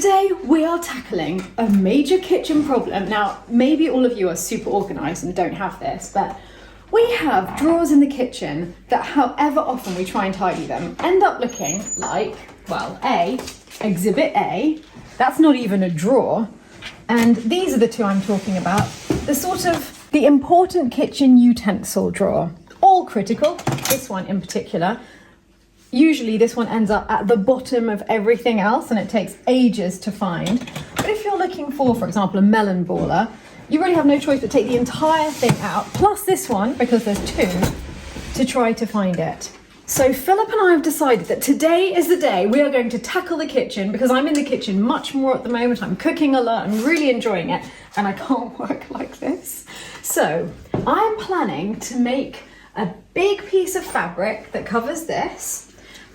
Today we are tackling a major kitchen problem. Now, maybe all of you are super organised and don't have this, but we have drawers in the kitchen that however often we try and tidy them, end up looking like, well, Exhibit A, that's not even a drawer. And these are the two I'm talking about. The important kitchen utensil drawer. All critical, this one in particular. Usually this one ends up at the bottom of everything else and it takes ages to find. But if you're looking for example, a melon baller, you really have no choice but take the entire thing out, plus this one, because there's two, to try to find it. So Philip and I have decided that today is the day we are going to tackle the kitchen, because I'm in the kitchen much more at the moment. I'm cooking a lot, I'm really enjoying it, and I can't work like this. So I'm planning to make a big piece of fabric that covers this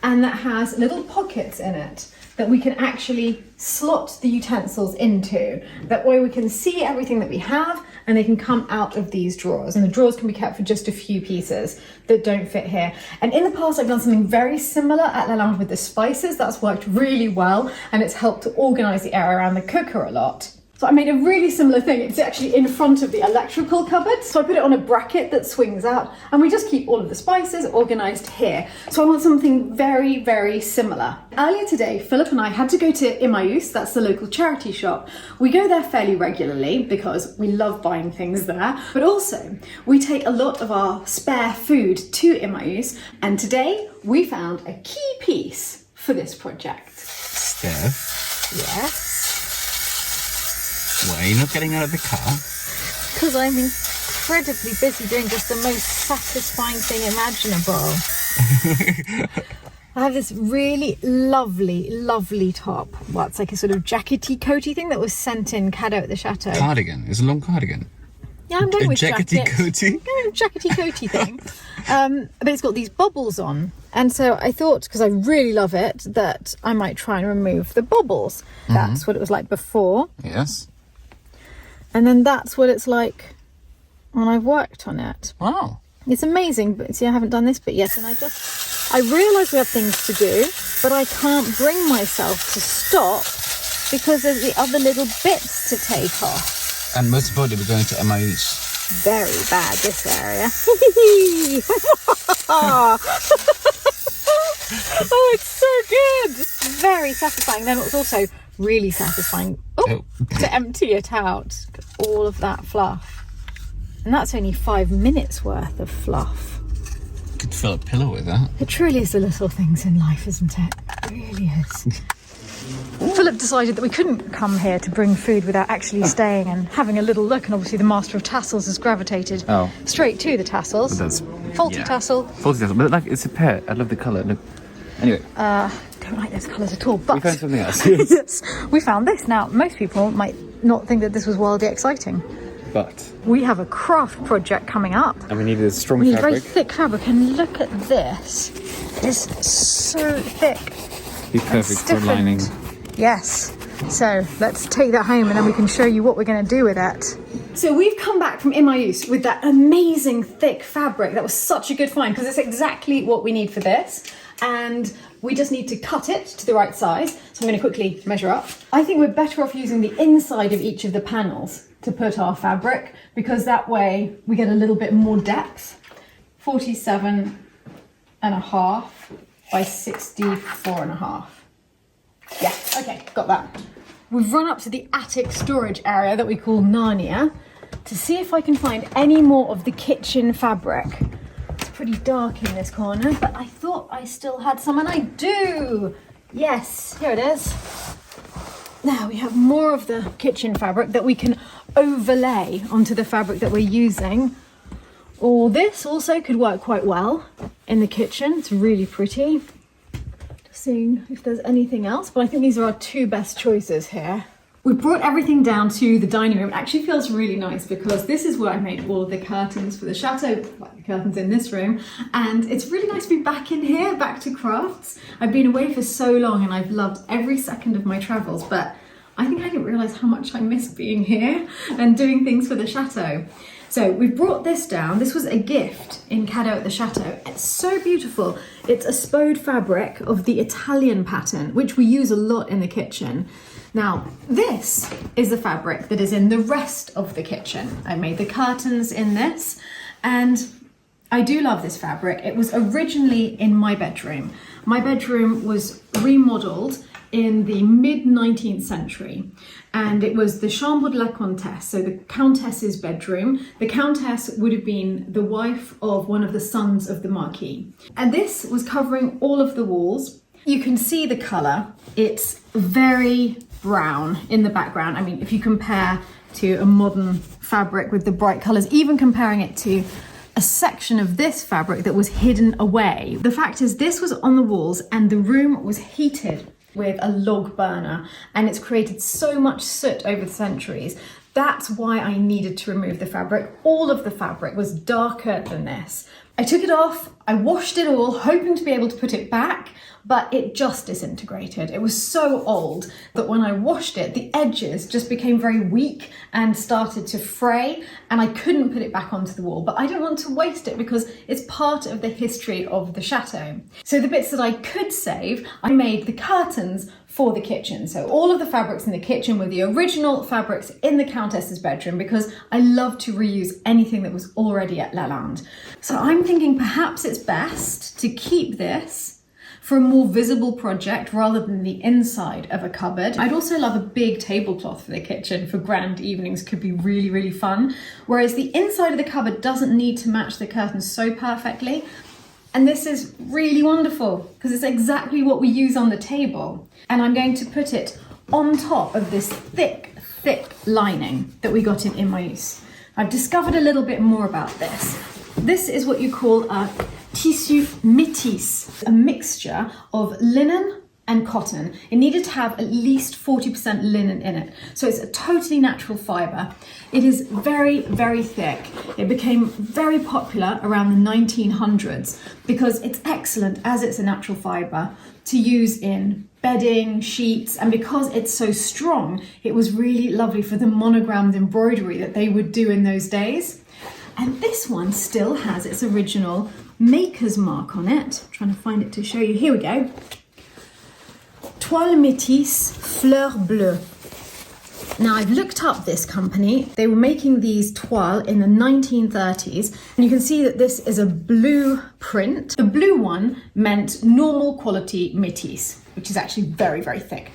and that has little pockets in it that we can actually slot the utensils into. That way we can see everything that we have and they can come out of these drawers. And the drawers can be kept for just a few pieces that don't fit here. And in the past, I've done something very similar at La Lounge with the spices. That's worked really well and it's helped to organize the area around the cooker a lot. So I made a really similar thing. It's actually in front of the electrical cupboard. So I put it on a bracket that swings out and we just keep all of the spices organized here. So I want something very, very similar. Earlier today, Philip and I had to go to Emmaüs, that's the local charity shop. We go there fairly regularly because we love buying things there, but also we take a lot of our spare food to Emmaüs. And today we found a key piece for this project. Steph? Yes? Why are you not getting out of the car? Because I'm incredibly busy doing just the most satisfying thing imaginable. I have this really lovely, lovely top. Well, it's like a sort of jackety coaty thing that was sent in cadeau at the chateau. Cardigan? It's a long cardigan. Yeah, I'm going with jackety coaty? Yeah, jackety coaty thing. But it's got these bubbles on. And so I thought, because I really love it, that I might try and remove the bubbles. That's what it was like before. Yes. And then that's what it's like when I've worked on it. Wow. It's amazing, but see, I haven't done this bit yet. And I realise we have things to do, but I can't bring myself to stop because there's the other little bits to take off. And most importantly, we're going to Emmaüs. Very bad, this area. Oh, it's so good. Very satisfying. Then it was also really satisfying to empty it out. All of that fluff. And that's only 5 minutes worth of fluff. You could fill a pillow with that. It truly is the little things in life, isn't it? It really is. Philip decided that we couldn't come here to bring food without actually staying and having a little look, and obviously the master of tassels has gravitated straight to the tassels. Faulty tassel. Faulty tassel, but like, it's a pair. I love the colour. Look. Anyway. Don't like those colours at all, but... We found something else. Yes, we found this. Now, most people might not think that this was wildly exciting. But... We have a craft project coming up. And we needed a strong We need fabric. very thick fabric, and look at this. It's so thick. Be perfect for lining. Yes. So let's take that home and then we can show you what we're going to do with it. So we've come back from Emmaüs with that amazing thick fabric. That was such a good find because it's exactly what we need for this. And we just need to cut it to the right size. So I'm going to quickly measure up. I think we're better off using the inside of each of the panels to put our fabric, because that way we get a little bit more depth. 47.5 by 64.5. Yeah, okay, got that. We've run up to the attic storage area that we call Narnia to see if I can find any more of the kitchen fabric. It's pretty dark in this corner, but I thought I still had some, and I do. Yes, here it is. Now we have more of the kitchen fabric that we can overlay onto the fabric that we're using. Or this also could work quite well in the kitchen. It's really pretty. Seeing if there's anything else, but I think these are our two best choices here. We brought everything down to the dining room. It actually feels really nice because this is where I made all of the curtains for the chateau, like the curtains in this room, and it's really nice to be back in here, back to crafts. I've been away for so long and I've loved every second of my travels, but I think I didn't realise how much I missed being here and doing things for the chateau. So we've brought this down. This was a gift in cadeau at the chateau. It's so beautiful. It's a spode fabric of the Italian pattern, which we use a lot in the kitchen. Now, this is the fabric that is in the rest of the kitchen. I made the curtains in this, and I do love this fabric. It was originally in my bedroom. My bedroom was remodeled in the mid-19th century, and it was the Chambre de la Comtesse, so the Countess's bedroom. The Countess would have been the wife of one of the sons of the Marquis. And this was covering all of the walls. You can see the colour. It's very brown in the background. I mean, if you compare to a modern fabric with the bright colours, even comparing it to a section of this fabric that was hidden away. The fact is, this was on the walls and the room was heated with a log burner, and it's created so much soot over the centuries. That's why I needed to remove the fabric. All of the fabric was darker than this. I took it off, I washed it all, hoping to be able to put it back, but it just disintegrated. It was so old that when I washed it, the edges just became very weak and started to fray, and I couldn't put it back onto the wall. But I don't want to waste it because it's part of the history of the chateau. So the bits that I could save, I made the curtains for the kitchen. So all of the fabrics in the kitchen were the original fabrics in the Countess's bedroom, because I love to reuse anything that was already at Lalande. So I'm thinking perhaps it's best to keep this for a more visible project rather than the inside of a cupboard. I'd also love a big tablecloth for the kitchen for grand evenings, could be really, really fun. Whereas the inside of the cupboard doesn't need to match the curtains so perfectly. And this is really wonderful because it's exactly what we use on the table. And I'm going to put it on top of this thick lining that we got in Emmaüs. I've discovered a little bit more about this. This is what you call a tissu métis, a mixture of linen and cotton. It needed to have at least 40% linen in it. So it's a totally natural fibre. It is very, very thick. It became very popular around the 1900s because it's excellent, as it's a natural fibre, to use in bedding, sheets, and because it's so strong, it was really lovely for the monogrammed embroidery that they would do in those days. And this one still has its original maker's mark on it. I'm trying to find it to show you. Here we go. Toile métisse fleur bleue. Now, I've looked up this company. They were making these toiles in the 1930s, and you can see that this is a blue print. The blue one meant normal quality métisse, which is actually very, very thick.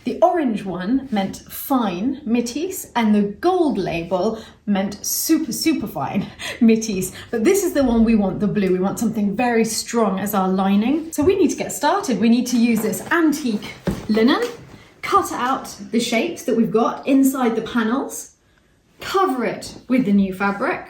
The orange one meant fine métisse, and the gold label meant super, super fine métisse. But this is the one we want, the blue. We want something very strong as our lining. So we need to get started. We need to use this antique linen, cut out the shapes that we've got inside the panels, cover it with the new fabric,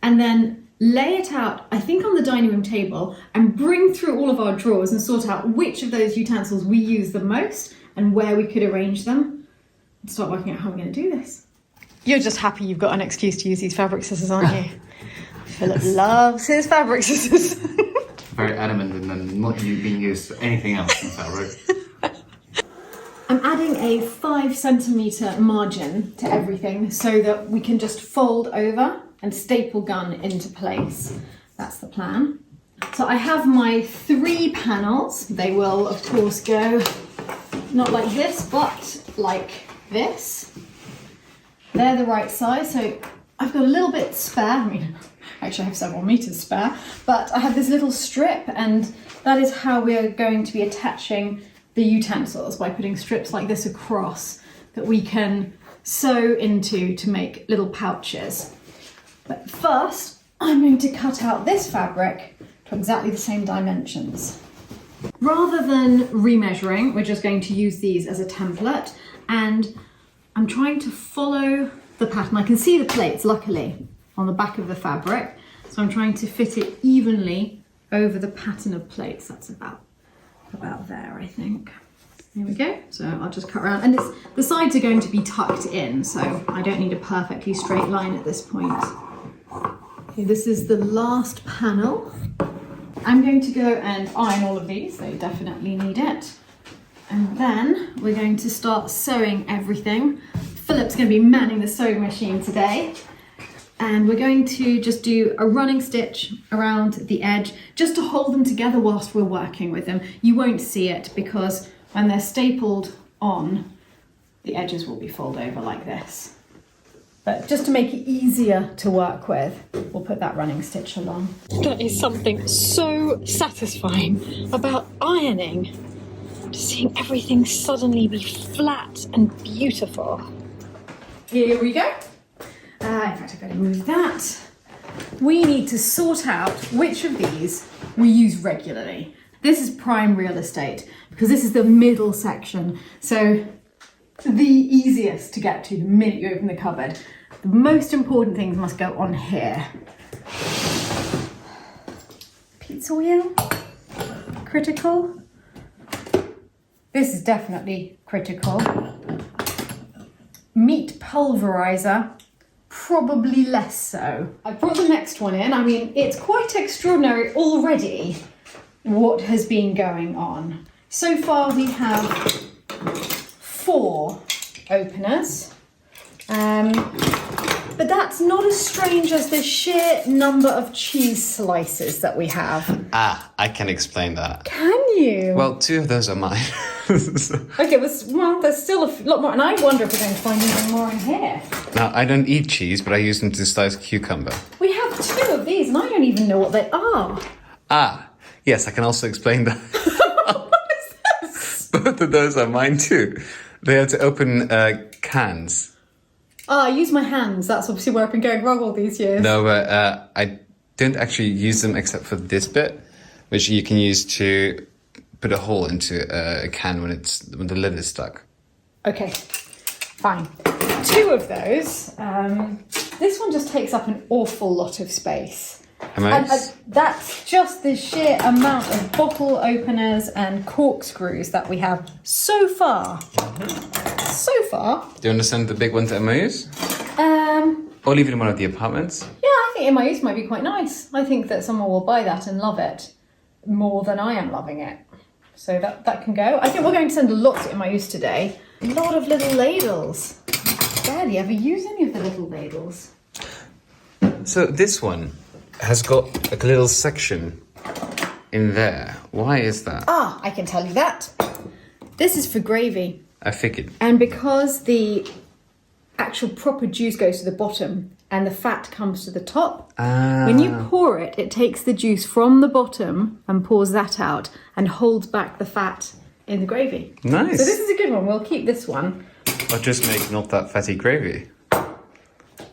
and then lay it out, I think, on the dining room table, and bring through all of our drawers and sort out which of those utensils we use the most and where we could arrange them, and start working out how we're going to do this. You're just happy you've got an excuse to use these fabric scissors, aren't you? Philip loves his fabric scissors. Very adamant in them not being used for anything else than fabric. I'm adding a 5 centimetre margin to everything so that we can just fold over and staple gun into place. That's the plan. So I have my 3 panels. They will, of course, go not like this, but like this. They're the right size, so I've got a little bit spare. I mean, actually I have several meters spare, but I have this little strip, and that is how we are going to be attaching the utensils, by putting strips like this across that we can sew into to make little pouches. But first, I'm going to cut out this fabric to exactly the same dimensions. Rather than remeasuring, we're just going to use these as a template, and I'm trying to follow the pattern. I can see the plates, luckily, on the back of the fabric, so I'm trying to fit it evenly over the pattern of plates. That's about there, I think. There we go. So I'll just cut around, and the sides are going to be tucked in, so I don't need a perfectly straight line at this point. Okay, this is the last panel. I'm going to go and iron all of these. They definitely need it. And then we're going to start sewing everything. Philip's going to be manning the sewing machine today. And we're going to just do a running stitch around the edge just to hold them together whilst we're working with them. You won't see it because when they're stapled on, the edges will be folded over like this. But just to make it easier to work with, we'll put that running stitch along. There is something so satisfying about ironing. Just seeing everything suddenly be flat and beautiful. Here we go. In fact, I've got to move that. We need to sort out which of these we use regularly. This is prime real estate because this is the middle section. So the easiest to get to the minute you open the cupboard. The most important things must go on here. Pizza wheel, critical. This is definitely critical. Meat pulverizer, probably less so. I brought the next one in. I mean, it's quite extraordinary already what has been going on. So far we have 4 openers. But that's not as strange as the sheer number of cheese slices that we have. Ah, I can explain that. Can you? Well, 2 of those are mine. Okay, well, there's still a lot more, and I wonder if we're going to find even more in here. Now, I don't eat cheese, but I use them to slice cucumber. We have 2 of these, and I don't even know what they are. Ah, yes, I can also explain that. What is this? Both of those are mine too. They have to open cans. I use my hands. That's obviously where I've been going wrong all these years. No, but I don't actually use them except for this bit, which you can use to put a hole into a can when the lid is stuck. Okay, fine. 2 of those. This one just takes up an awful lot of space. And that's just the sheer amount of bottle openers and corkscrews that we have so far. So far. Do you want to send the big one to Emmaus? Or leave it in one of the apartments? Yeah, I think Emmaus might be quite nice. I think that someone will buy that and love it more than I am loving it. So that can go. I think we're going to send a lot to Emmaus today. A lot of little ladles. Barely ever use any of the little ladles. So this one has got like a little section in there. Why is that? Ah, I can tell you that. This is for gravy. I figured. And because the actual proper juice goes to the bottom and the fat comes to the top, when you pour it, it takes the juice from the bottom and pours that out and holds back the fat in the gravy. Nice. So this is a good one. We'll keep this one. Or just make not that fatty gravy.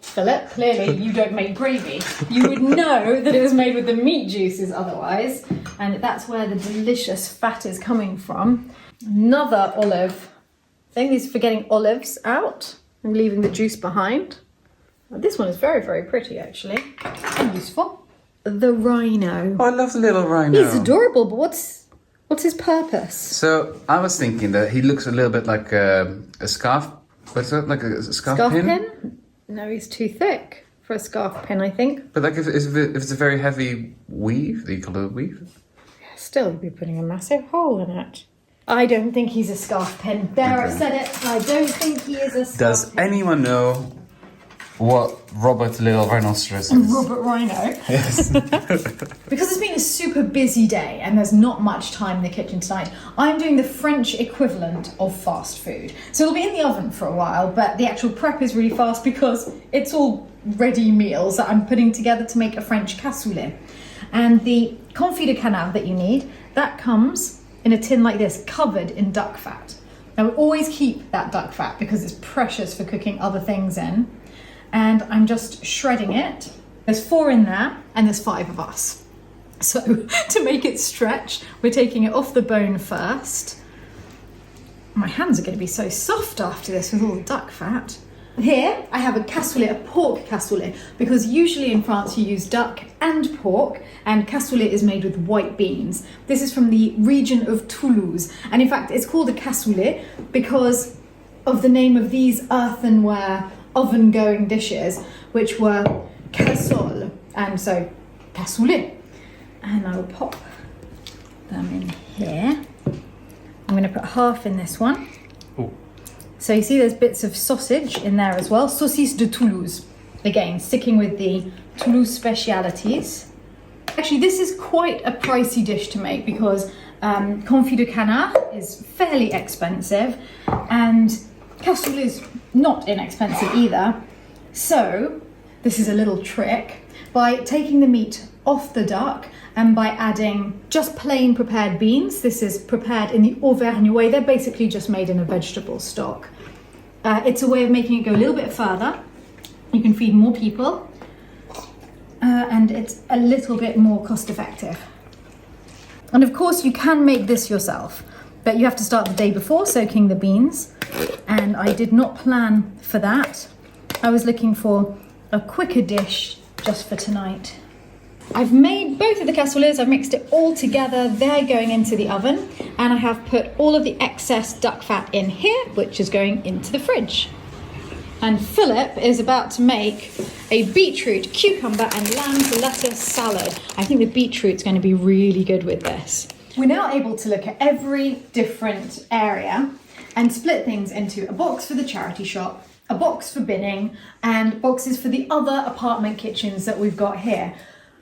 Philip, clearly you don't make gravy. You would know that it was made with the meat juices otherwise, and that's where the delicious fat is coming from. Another olive thing. These are for getting olives out and leaving the juice behind. This one is very, very pretty actually, and useful. The rhino. Oh, I love the little rhino. He's adorable, but what's his purpose? So I was thinking that he looks a little bit like a scarf. What's that? Like a scarf pin? No, he's too thick for a scarf pin, I think. But like if it's a very heavy weave, do you call it a weave? Still, you'd be putting a massive hole in it. I don't think he's a scarf pin. There, I've said it. I don't think he is a scarf Does pin. anyone know what Robert Little Rhinoceros is? Robert Rhino. Yes. Because it's been a super busy day and there's not much time in the kitchen tonight, I'm doing the French equivalent of fast food. So it'll be in the oven for a while, but the actual prep is really fast because it's all ready meals that I'm putting together to make a French cassoulet. And the confit de canard that you need, that comes in a tin like this, covered in duck fat. Now we always keep that duck fat because it's precious for cooking other things in. And I'm just shredding it. There's 4 in there and there's 5 of us. So to make it stretch, we're taking it off the bone first. My hands are going to be so soft after this with all the duck fat. Here I have a cassoulet, a pork cassoulet, because usually in France you use duck and pork, and cassoulet is made with white beans. This is from the region of Toulouse, and in fact it's called a cassoulet because of the name of these earthenware oven-going dishes, which were cassole, and so cassoulet. And I will pop them in here. I'm going to put half in this one. Ooh. So you see there's bits of sausage in there as well. Saucisse de Toulouse. Again, sticking with the Toulouse specialities. Actually, this is quite a pricey dish to make because confit de canard is fairly expensive and Casserole is not inexpensive either. So this is a little trick. By taking the meat off the duck and by adding just plain prepared beans, this is prepared in the Auvergne way, they're basically just made in a vegetable stock. It's a way of making it go a little bit further. You can feed more people and it's a little bit more cost effective. And of course you can make this yourself, but you have to start the day before soaking the beans, and I did not plan for that. I was looking for a quicker dish just for tonight. I've made both of the casseroles, I've mixed it all together, they're going into the oven, and I have put all of the excess duck fat in here, which is going into the fridge. And Philip is about to make a beetroot, cucumber and lamb's lettuce salad. I think the beetroot's going to be really good with this. We're now able to look at every different area and split things into a box for the charity shop, a box for binning, and boxes for the other apartment kitchens that we've got here.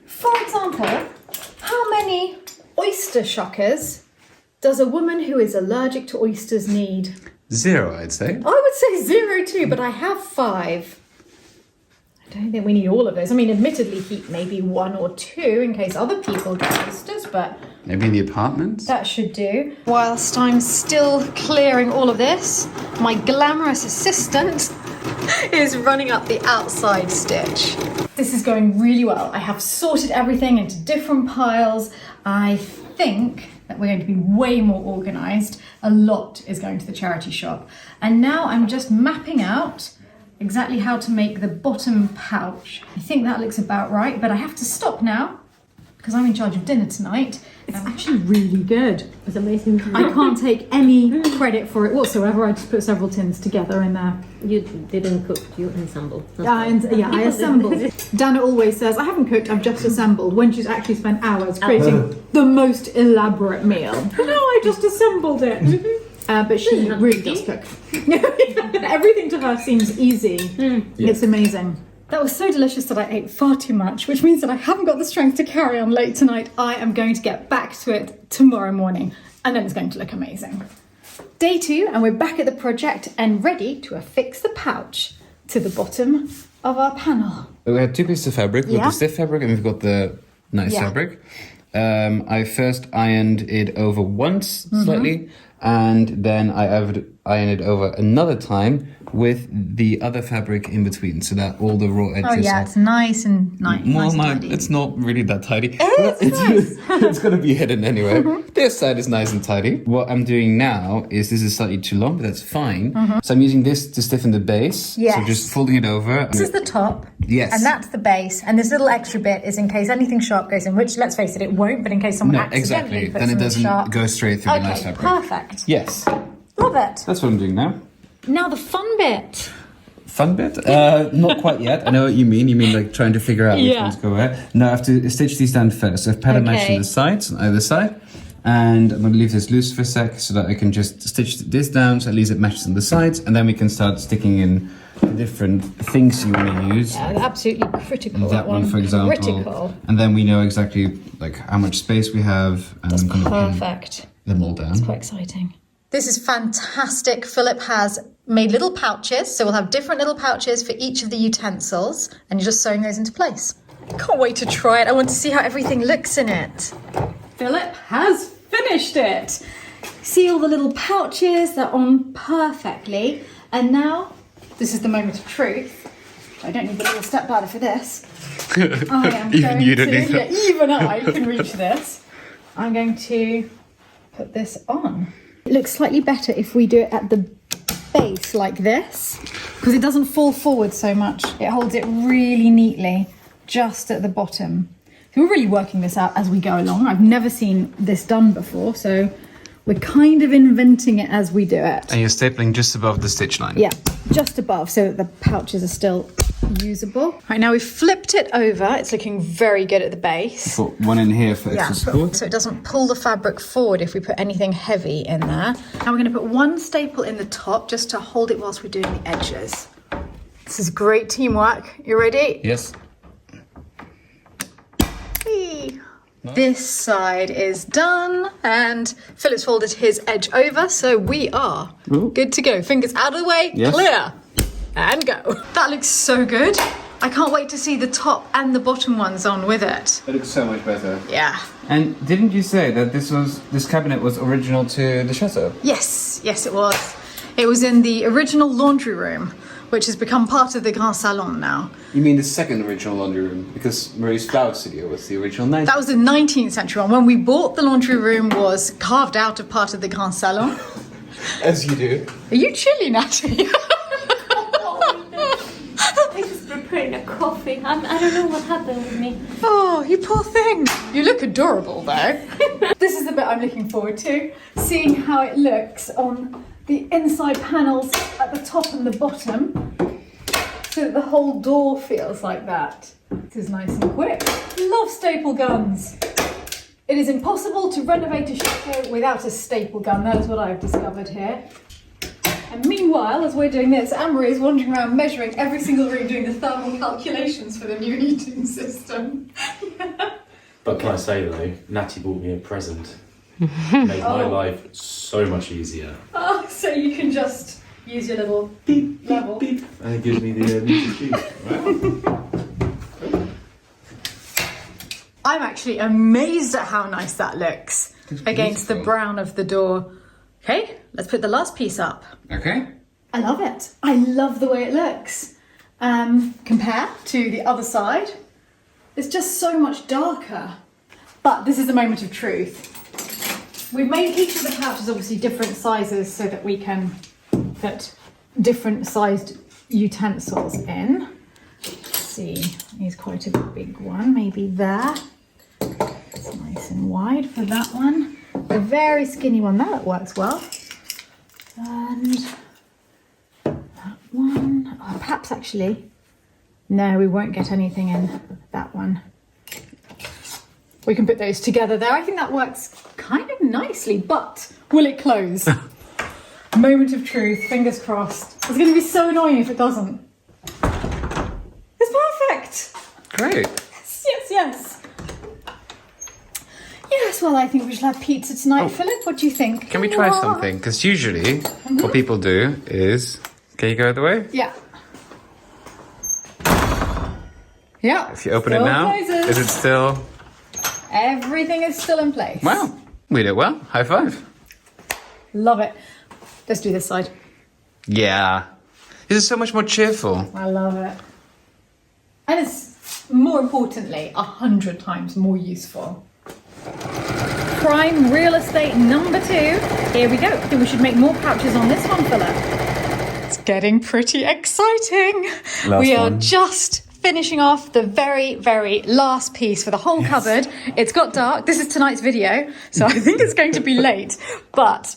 For example, how many oyster shuckers does a woman who is allergic to oysters need? 0, I'd say. I would say 0 too, but I have 5. I don't think we need all of those. I mean, admittedly, keep maybe 1 or 2 in case other people get oysters, but Maybe in the apartment? that should do. Whilst I'm still clearing all of this, my glamorous assistant is running up the outside stitch. This is going really well. I have sorted everything into different piles. I think that we're going to be way more organised. A lot is going to the charity shop. And now I'm just mapping out exactly how to make the bottom pouch. I think that looks about right, but I have to stop now because I'm in charge of dinner tonight. It's actually really good. It's amazing. I can't take any credit for it whatsoever. I just put several tins together in there. You didn't cook, you assembled. I assembled. Dana always says, I haven't cooked, I've just assembled, when she's actually spent hours creating the most elaborate meal. No, I just assembled it. But she really does cook. Everything to her seems easy. It's amazing. That was so delicious that I ate far too much, which means that I haven't got the strength to carry on late tonight. I am going to get back to it tomorrow morning, and then it's going to look amazing. Day 2, and we're back at the project and ready to affix the pouch to the bottom of our panel. We had 2 pieces of fabric. We've got the stiff fabric and we've got the nice fabric. I first ironed it over once slightly, and then I ironed it over another time with the other fabric in between, so that all the raw edges are... it's nice and tidy. It's not really that tidy. It's nice. It's going to be hidden anyway. This side is nice and tidy. What I'm doing now is, this is slightly too long, but that's fine. So I'm using this to stiffen the base. Yes. So just folding it over. This is the top. Yes. And that's the base. And this little extra bit is in case anything sharp goes in, which, let's face it, it won't, but in case someone accidentally puts then it something sharp. doesn't go straight through the nice fabric. Perfect. Yes. Love it. That's what I'm doing now. Now the fun bit. Fun bit? Not quite yet. I know what you mean. You mean like trying to figure out which ones go where. No, I have to stitch these down first. So I've pattern matched on the sides, on either side. And I'm going to leave this loose for a sec so that I can just stitch this down so at least it matches on the sides. And then we can start sticking in the different things you want to use. Yeah, absolutely critical. That one, for example. Critical. And then we know exactly like how much space we have. And I'm going to Perfect. pin them all down. It's quite exciting. This is fantastic. Philip has made little pouches, so we'll have different little pouches for each of the utensils, and you're just sewing those into place. Can't wait to try it. I want to see how everything looks in it. Philip has finished it. See all the little pouches, they're on perfectly. And now, this is the moment of truth. I don't need the little stepladder for this. I am Even you don't need that. Even I can reach this. I'm going to put this on. It looks slightly better if we do it at the base like this, because it doesn't fall forward so much. It holds it really neatly just at the bottom. So we're really working this out as we go along. I've never seen this done before, so we're kind of inventing it as we do it. And you're stapling just above the stitch line. Yeah, just above, so that the pouches are still usable. Right, now we've flipped it over. It's looking very good at the base. Put one in here for extra support. So it doesn't pull the fabric forward if we put anything heavy in there. Now we're going to put one staple in the top just to hold it whilst we're doing the edges. This is great teamwork. You ready? Yes. Whee! This side is done, and Philip's folded his edge over, so we are good to go. Fingers out of the way, clear, and go. That looks so good. I can't wait to see the top and the bottom ones on with it. It looks so much better. Yeah. And didn't you say that this cabinet was original to the chateau? Yes, yes it was. It was in the original laundry room, which has become part of the Grand Salon now. You mean the second original laundry room? Because Marie's Flower Studio was the original 19th. That was the 19th century one. When we bought the laundry room was carved out of part of the Grand Salon. As you do. Are you chilly, Natty? I just preparing a coffee. I don't know what happened with me. Oh, you poor thing. You look adorable though. This is the bit I'm looking forward to. Seeing how it looks on the inside panels at the top and the bottom. So that the whole door feels like that. This is nice and quick. Love staple guns. It is impossible to renovate a chateau without a staple gun. That is what I've discovered here. And meanwhile, as we're doing this, Anne-Marie is wandering around measuring every single room, doing the thermal calculations for the new heating system. But can I say though, Natty bought me a present. Made my life so much easier. Oh, so you can just use your little beep level. Beep. And it gives me the music cue. I'm actually amazed at how nice that looks against the brown of the door. Okay, let's put the last piece up. Okay. I love it. I love the way it looks. Compared to the other side, it's just so much darker. But this is the moment of truth. We've made each of the couches obviously different sizes so that we can put different sized utensils in. Let's see, here's quite a big one, maybe there. It's nice and wide for that one. A very skinny one, that works well. And that one, oh, perhaps actually, no, we won't get anything in that one. We can put those together there. I think that works kind of nicely, but will it close? Moment of truth, fingers crossed. It's going to be so annoying if it doesn't. It's perfect. Great. Yes, yes. Yes, well, I think we should have pizza tonight. Philip, what do you think? Can we try something? Because usually what people do is... Can you go the way? Yeah. Yeah. If you open it Still now, closes. is it still... Everything is still in place. Wow. We did well. High five. Love it. Let's do this side. Yeah. This is so much more cheerful. I love it. And it's, more importantly, 100 times more useful. Prime real estate number 2. Here we go. I think we should make more pouches on this one, Philip. It's getting pretty exciting. We are just finishing off the very, very last piece for the whole cupboard. It's got dark. This is tonight's video, so I think it's going to be late. But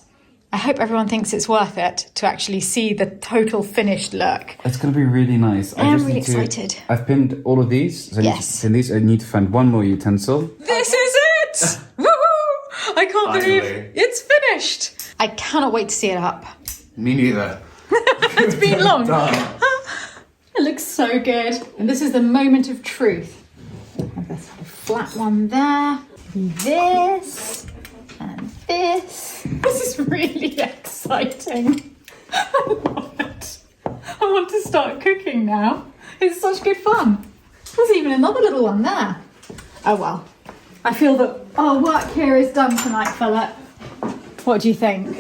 I hope everyone thinks it's worth it to actually see the total finished look. It's going to be really nice. I'm really excited. I've pinned all of these. So Yes. I need to pin these. I need to find one more utensil. This is it! Woo! I can't believe it's finished. I cannot wait to see it up. Me neither. It's been long. It looks so good. And this is the moment of truth. Have this flat one there. This. And this. This is really exciting. I love it. I want to start cooking now. It's such good fun. There's even another little one there. Oh well. I feel that our work here is done tonight, Philip. What do you think?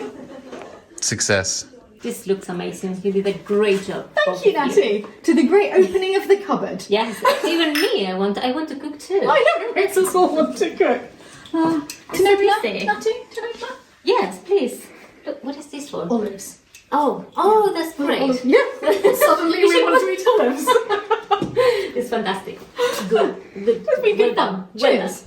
Success. This looks amazing. You did a great job. Thank you, Natty. To the great opening of the cupboard. Yes, even me. I want to cook too. I know, it makes us all want to cook. Tinopla? easy. Natty? Tinopla? Yes, please. Look, what is this for? Olives. Oh, that's great. Yeah. Suddenly we want to eat olives. It's fantastic. Good. It's been Well good done. fun. Well Cheers. done.